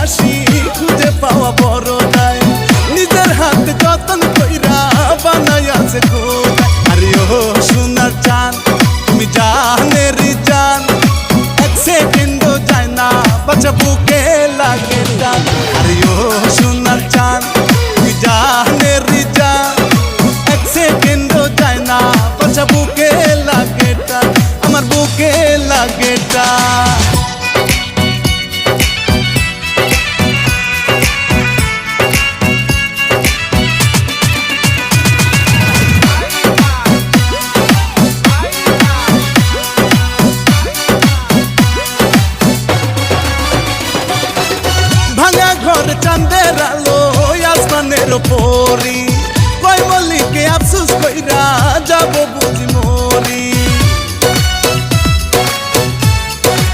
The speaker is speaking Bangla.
হাসি খুঁজে পাওয়া বড় দায়। নিজের হাতে যতন কইরা বানাই আছে খোদাই। আরে ও সোনার চান তুমি জানেরই জান, এক সেকেন্ডও যায় না বাঁচা বুকে লাগে টান। আরে ও সোনার চান তুমি জানেরই জান, এক সেকেন্ডও যায় না বাঁচা বুকে লাগে টান, আমার বুকে লাগে টান। ভাঙা ঘর চাঁদের আলো আসমানের পরি,